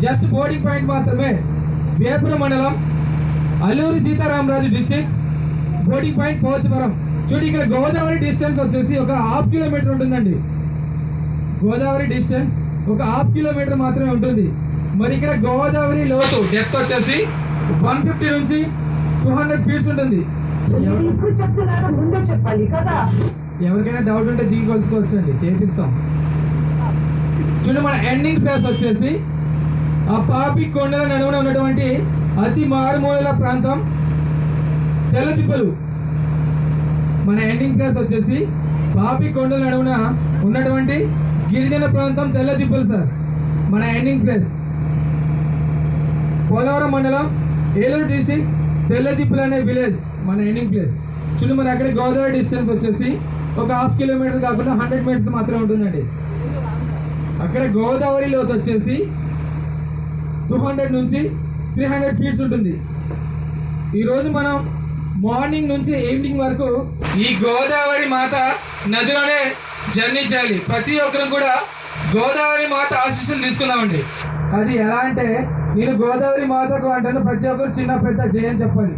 Just boarding point మాత్రమే. వేపుర మండలం, Alluri Sitaramaraju district, boarding point Pochavaram. చూడు, ఇక్కడ గోదావరి డిస్టెన్స్ వచ్చేసి ఒక 1/2 కిలోమీటర్ ఉంటుందండి. గోదావరి డిస్టెన్స్ ఒక 1/2 కిలోమీటర్ మాత్రమే ఉంటుంది. మరి ఇక్కడ గోదావరి లోతు డెప్త్ వచ్చేసి 150 నుంచి 200 ఫీట్స్ ఉంటుంది. ఇప్పుడు చెప్తున్నారా, ముందే చెప్పాలి కదా. ఎవరికైనా డౌట్ ఉంటే దిగి కొలుసుకోవచ్చు అండి, చేపిస్తాం. చూడండి, మన ఎండింగ్ ప్లేస్ వచ్చేసి ఆ పాపి కొండల నడుమున ఉన్నటువంటి అతి మారుమూల ప్రాంతం తెల్లదిప్పలు. మన ఎండింగ్ ప్లేస్ వచ్చేసి పాపి కొండల నడుమున ఉన్నటువంటి గిరిజన ప్రాంతం తెల్లదిప్పలు సార్. మన ఎండింగ్ ప్లేస్ పోలవరం మండలం, ఏలూరు డిస్టిక్, తెల్లదిప్పలు అనే విలేజ్ మన ఎండింగ్ ప్లేస్. చూడండి, మరి అక్కడ గోదావరి డిస్టెన్స్ వచ్చేసి ఒక 1/2 కిలోమీటర్ కాకుండా 100 మీటర్స్ మాత్రమే ఉంటుందండి. అక్కడ గోదావరి లోతు వచ్చేసి 200 నుంచి 300 ఫీట్స్ ఉంటుంది. ఈరోజు మనం మార్నింగ్ నుంచి ఈవినింగ్ వరకు ఈ గోదావరి మాత నదిలోనే జర్నీ చేయాలి. ప్రతి ఒక్కరు కూడా గోదావరి మాత ఆశీస్సులు తీసుకుందామండి. అది ఎలా అంటే, నేను గోదావరి మాతకు అంటాను, ప్రతి ఒక్కరు చిన్న పెద్ద జయం చెప్పాలి.